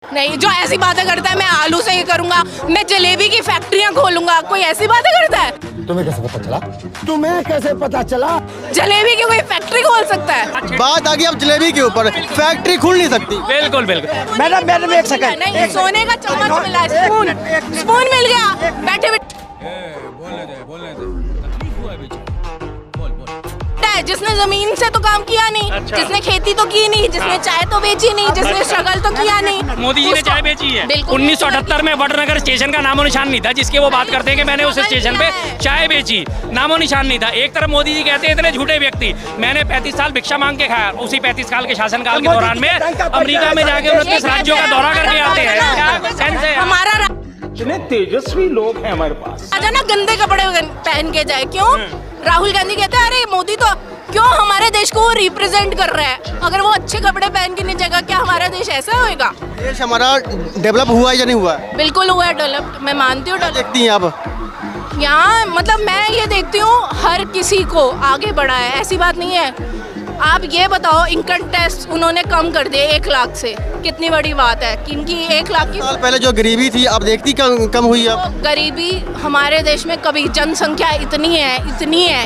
नहीं, जो ऐसी बातें करता है मैं आलू से ये करूंगा, मैं जलेबी की फैक्ट्रियां खोलूंगा, कोई ऐसी बातें करता है? तुम्हें कैसे पता चला? तुम्हें कैसे पता चला? जलेबी की कोई फैक्ट्री खोल सकता है? बात आ गई अब जलेबी के ऊपर, फैक्ट्री खुल नहीं सकती। बिल्कुल बिल्कुल। मैडम एक सेकंड। नहीं, सोने का चम्मच मिला, स्पून मिल गया, बैठे बैठे जिसने जमीन से तो काम किया नहीं, अच्छा। जिसने खेती तो की नहीं, जिसने चाय तो बेची नहीं, जिसने स्ट्रगल तो किया नहीं। मोदी जी ने उसको- चाय बेची है। बिल्कुल 1978 में वडनगर स्टेशन का नामो निशान नहीं था, जिसके वो बात करते हैं कि मैंने उस स्टेशन पे चाय बेची, नामो निशान नहीं था। एक तरफ मोदी जी कहते हैं इतने झूठे व्यक्ति, मैंने 35 साल भिक्षा मांग के खाया, उसी 35 साल के शासनकाल के दौरान में अमेरिका में जाके 29 राज्यों का दौरा करके आते हैं। क्या सेंस है? हमारा इतने तेजस्वी लोग हैं हमारे पास। राजा ना गंदे कपड़े पहन के जाए, क्यों? राहुल गांधी कहते हैं अरे मोदी तो क्यों हमारे देश को रिप्रेजेंट कर रहा है, अगर वो अच्छे कपड़े पहन के नहीं जाएगा, क्या हमारा देश ऐसा होएगा? देश हमारा डेवलप हुआ है या नहीं हुआ है? बिल्कुल हुआ है डेवलप, मैं मानती हूँ डेवलप। देखती हैं आप यहाँ मतलब मैं ये देखती हूँ हर किसी को आगे बढ़ा है, ऐसी बात नहीं है। आप ये बताओ इनकम टैक्स उन्होंने कम कर दिए 1 लाख से, कितनी बड़ी बात है कि इनकी 1 लाख की साल पहले जो गरीबी थी आप देखती कम हुई अब। तो गरीबी हमारे देश में कभी, जनसंख्या इतनी है,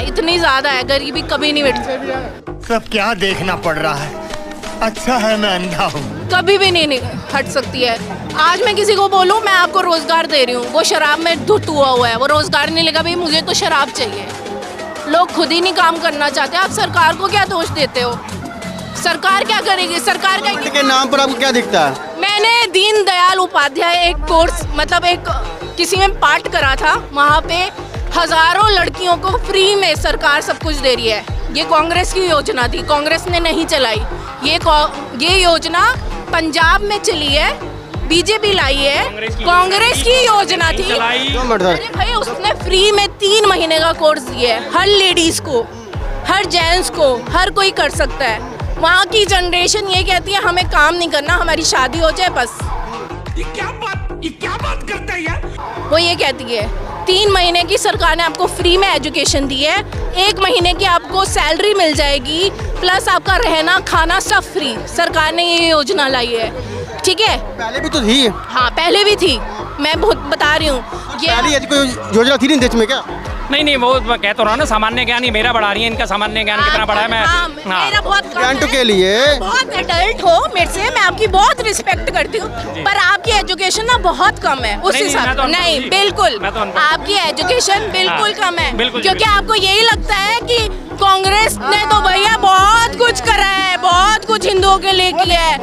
इतनी ज़्यादा है, गरीबी कभी नहीं मिट सब क्या देखना पड़ रहा है? अच्छा है मैं अंधा हूँ। कभी भी नहीं हट सकती है। आज मैं किसी को बोलूँ मैं आपको रोजगार दे रही हूँ, वो शराब में धुत हुआ है, वो रोजगार नहीं लेगा, भाई मुझे तो शराब चाहिए। लोग खुद ही नहीं काम करना चाहते, आप सरकार को क्या दोष देते हो? सरकार क्या करेगी? सरकार का के नाम पर आपको क्या दिखता है? मैंने दीन दयाल उपाध्याय एक कोर्स मतलब एक किसी में पाठ करा था, वहाँ पे हजारों लड़कियों को फ्री में सरकार सब कुछ दे रही है। ये कांग्रेस की योजना थी, कांग्रेस ने नहीं चलाई। ये योजना पंजाब में चली है, बीजेपी लाई है, कांग्रेस की योजना थी। अरे भाई उसने फ्री में 3 महीने का कोर्स दिया है, हर लेडीज को, हर जेंट्स को, हर कोई कर सकता है। वहाँ की जनरेशन ये कहती है हमें काम नहीं करना, हमारी शादी हो जाए बस। ये क्या बात करता है यार? वो ये कहती है 3 महीने की सरकार ने आपको फ्री में एजुकेशन दी है, 1 महीने की आपको सैलरी मिल जाएगी, प्लस आपका रहना खाना सब फ्री। सरकार ने ये योजना लाई है, ठीक है? पहले भी तो थी। हाँ पहले भी थी, मैं बहुत बता रही हूँ। पहले ऐसी कोई योजना थी नहीं देश में क्या? नहीं वो मैं कह तो रहा ना, सामान्य ज्ञान ही मेरा बढ़ा रही है, इनका सामान्य ज्ञान कितना बड़ा है। मैं मेरा बहुत कम ज्ञान है। के लिए बहुत एडल्ट हो मेरे से, मैं आपकी बहुत रिस्पेक्ट करती हूँ, पर आपकी एजुकेशन ना बहुत कम है उस हिसाब से। नहीं बिल्कुल, आपकी एजुकेशन बिल्कुल कम है, क्योंकि आपको यही लगता है कि कांग्रेस ने तो भैया बहुत कुछ करा है, बहुत कुछ हिंदुओं के लिए किया है।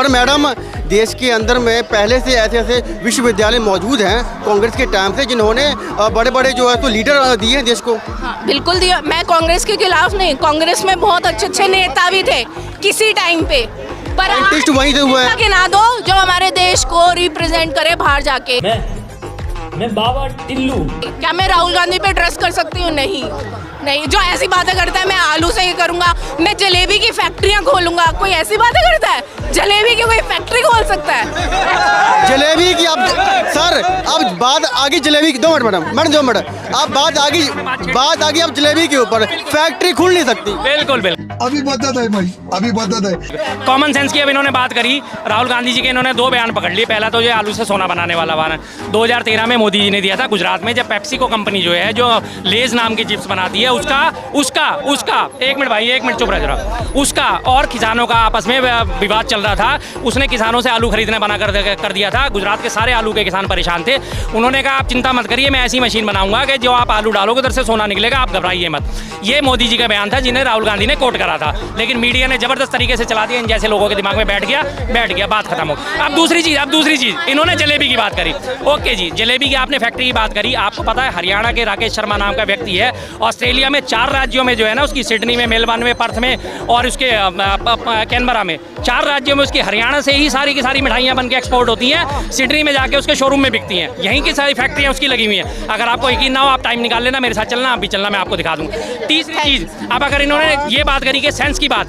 मैडम देश के अंदर में पहले से ऐसे विश्वविद्यालय मौजूद हैं कांग्रेस के टाइम से, जिन्होंने बड़े बड़े जो है तो लीडर दिए हैं देश को। हाँ बिल्कुल दिया। मैं कांग्रेस के खिलाफ नहीं, कांग्रेस में बहुत अच्छे नेता भी थे किसी टाइम पे, पर साइंटिस्ट वहीं से हुए हैं। गिना दो जो हमारे देश को रिप्रेजेंट करे बाहर जाके। मैं बाबा टिल्लू। क्या मैं राहुल गांधी पे ट्रस्ट कर सकती हूँ? नहीं, जो ऐसी बातें करता है मैं आलू से ये करूंगा, मैं जलेबी की फैक्ट्रियां खोलूंगा, कोई ऐसी बातें करता है? जलेबी की कोई फैक्ट्री खोल सकता है? जलेबी की आप सर अब बात आगे जलेबी की 2 मिनट मैडम आप बात आगे अब जलेबी के ऊपर, फैक्ट्री खुल नहीं सकती। बिल्कुल अभी बदत है भाई, अभी बदत है। कॉमन सेंस की अब इन्होंने बात करी। राहुल गांधी जी के इन्होंने 2 बयान पकड़ लिए। पहला तो ये आलू से सोना बनाने वाला बयान 2013 में मोदी जी ने दिया था गुजरात में, जब पेप्सिको कंपनी जो है जो लेज नाम की चिप्स बनाती है, उसका 1 मिनट भाई, 1 मिनट चुप रह जरा, उसका और किसानों का आपस में विवाद चल रहा था। उसने किसानों से आलू खरीदने मना कर दिया था। गुजरात के सारे आलू के किसान परेशान थे। उन्होंने कहा आप चिंता मत करिए, मैं ऐसी मशीन बनाऊंगा कि जो आप आलू डालोगे उधर से सोना निकलेगा, आप घबराइए मत। ये मोदी जी का बयान था, जिन्हें राहुल गांधी ने कोट करा था, लेकिन मीडिया ने जबरदस्त तरीके से चला दिया। इन जैसे लोगों के दिमाग में बैठ गया, बात खत्म हो। अब दूसरी चीज इन्होंने जलेबी की बात करी। ओके जी, जलेबी की आपने फैक्ट्री की बात करी। आपको पता है हरियाणा के राकेश शर्मा नाम का व्यक्ति है, ऑस्ट्रेलिया में 4 राज्यों में जो है ना उसकी, सिडनी में, मेलबर्न में, पर्थ में और उसके कैनबरा में, 4 राज्यों में उसकी हरियाणा से ही सारी की सारी मिठाइयाँ बन के एक्सपोर्ट होती हैं, सिडनी में जाके उसके शोरूम में बिकती हैं। यहीं की सारी फैक्ट्रियाँ उसकी लगी हुई हैं। अगर आपको यकीन ना हो आप टाइम निकाल लेना, मेरे साथ चलना, आप भी चलना, मैं आपको दिखा दूँ। तीसरी चीज़, अब अगर इन्होंने ये बात करी कि सेंस की बात,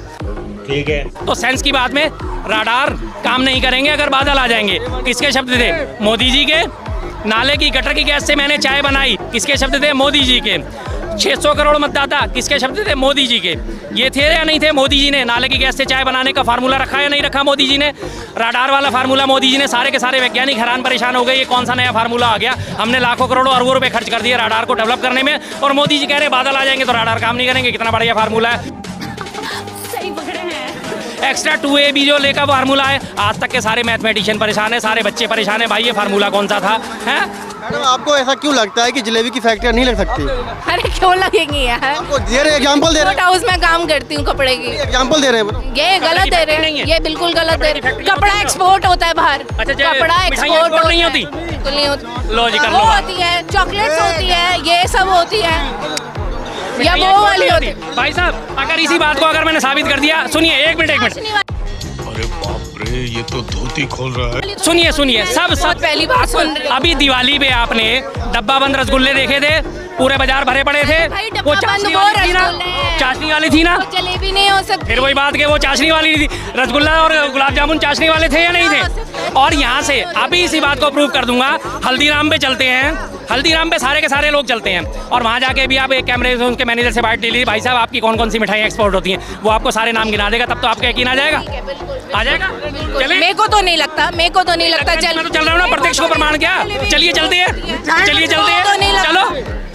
ठीक है, तो सेंस की बात में राडार काम नहीं करेंगे अगर बादल आ जाएंगे। किसके शब्द थे? मोदी जी के। नाले की गटर की गैस से मैंने चाय बनाई, किसके शब्द थे? मोदी जी के। 600 करोड़ मतदाता किसके शब्द थे? मोदी जी के। ये थे या नहीं थे? मोदी जी ने नाले की गैस से चाय बनाने का फार्मूला रखा या नहीं रखा मोदी जी ने? राडार वाला फार्मूला मोदी जी ने, सारे के सारे वैज्ञानिक हैरान परेशान हो गए, ये कौन सा नया फार्मूला आ गया? हमने लाखों करोड़ों अरबों रुपए खर्च कर दिए राडार को डेवलप करने में, और मोदी जी कह रहे बादल आ जाएंगे तो राडार काम नहीं करेंगे। कितना बढ़िया फार्मूला है। एक्स्ट्रा 2AB जो लेकर फार्मूला है, आज तक के सारे मैथमेटिशियन परेशान है, सारे बच्चे परेशान है। भाई ये फार्मूला कौन सा था? हैं? मैडम आपको ऐसा क्यों लगता है कि जलेबी की फैक्ट्रियाँ नहीं लग सकती? अरे क्यों लगेंगी यार? आपको दे रहे एग्जाम्पल दे रहे एक्सपोर्ट हाउस में काम करती हूँ कपड़े की। एग्जाम्पल दे रहे हैं। ये गलत दे रहे हैं, ये बिल्कुल गलत दे रहे हैं। कपड़ा एक्सपोर्ट होता है बाहर, अच्छा, कपड़ा मिठाइयाँ एक्सपोर्ट नहीं होती? बिल्कुल नहीं होती। लो जी, कर वो लो बात। होती है, चॉकलेट्स होती है, ये सब होती है, या वो वाली होती है। भाई साहब अगर इसी बात को अगर मैंने साबित कर दिया, सुनिए एक मिनट अरे बाप रे, ये तो धोती खोल रहा है। सुनिए सब पहली बार सुन रही हूँ। अभी दिवाली पे आपने डब्बा बंद रसगुल्ले देखे थे, पूरे बाजार भरे पड़े थे। भाई, डब्बा वो बंद चाशनी वो वाली थी ना, रसगुल्ले हैं। चाशनी वाली थी ना, वो जलेबी नहीं हो सकती। फिर वही बात के वो चाशनी वाली थी। रसगुल्ला और गुलाब जामुन चाशनी वाले थे या नहीं थे? और यहाँ से अभी इसी बात को प्रूव कर दूंगा। हल्दीराम पे चलते हैं, हल्दीराम पे सारे के सारे लोग चलते हैं, और वहाँ जाके भी आप एक कैमरे से उसके मैनेजर से बात ले लीजिए, भाई साहब आपकी कौन कौन सी मिठाइयाँ एक्सपोर्ट होती हैं, वो आपको सारे नाम गिना देगा। तब तो आपका यकीन आ जाएगा, आ जाएगा। चलिए, मेरे को तो नहीं लगता, मेरे को तो नहीं लगता। मैं तो चल रहा हूँ ना, प्रत्यक्ष को प्रमाण क्या? चलिए चलते हैं, चलिए चलते हैं, चलो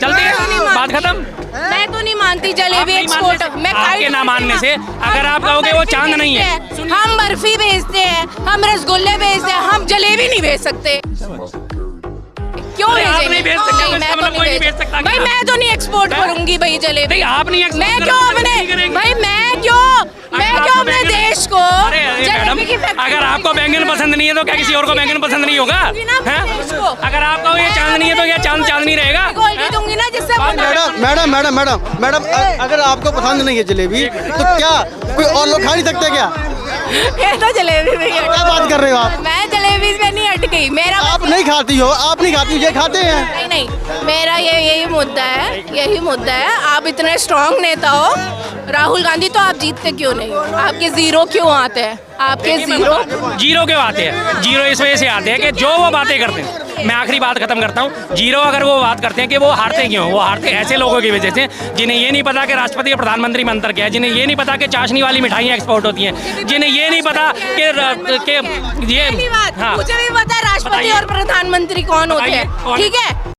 चलते हैं, बात खत्म। मैं तो नहीं मानती जलेबी एक्सपोर्ट। मैं आपके ना मानने से अगर आप कहोगे वो चांद नहीं है। हम बर्फी बेचते हैं, हम रसगुल्ले बेचते हैं, हम जलेबी नहीं बेच सकते। क्यों अरे आप भेजेंगे? नहीं भेज सकते, नहीं, इसका मैं तो मतलब कोई नहीं नहीं भेज सकता भाई, क्या? मैं तो नहीं एक्सपोर्ट करूंगी भाई जलेबी। नहीं, आप नहीं export मैं कर क्यों सकते, अपने नहीं करेंगे। भाई मैं क्यों आपको अपने बैंगन- देश को अरे मैडम, जलेबी की फैक्ट्री अगर आपको बैंगन पसंद नहीं है तो क्या किसी और को बैंगन पसंद नहीं होगा? दूंगी ना अपने हैं? देश को। अगर आपका ये चांद नहीं है तो क्या चांद नहीं रहेगा? गोल्डी दूंगी ना, जिससे मैडम अगर आपको पसंद नहीं है जलेबी तो क्या कोई और लोग खा नहीं सकते क्या? ये तो जलेबी में ही क्या अटकी। बात कर रहे हो आप? मैं जलेबी में नहीं अटकी, मेरा आप नहीं खाती हो, आप नहीं खाती, ये खाते हैं। नहीं, मेरा यही मुद्दा है, यही मुद्दा है। आप इतने स्ट्रांग नेता हो, राहुल गांधी, तो आप जीतते क्यों नहीं? आपके जीरो क्यों आते हैं? आपके जीरो क्यों आते हैं? जीरो इस वजह से आते हैं कि जो वो बातें करते हैं। मैं आखिरी बात खत्म करता हूँ। जीरो अगर वो बात करते हैं कि वो हारते क्यों, वो हारते ऐसे लोगों की वजह से जिन्हें ये नहीं पता कि राष्ट्रपति और प्रधानमंत्री में अंतर क्या है, जिन्हें ये नहीं पता कि चाशनी वाली मिठाइयाँ एक्सपोर्ट होती हैं, जिन्हें ये नहीं पता कि ये मुझे भी पता है राष्ट्रपति और प्रधानमंत्री कौन होते हैं, ठीक है?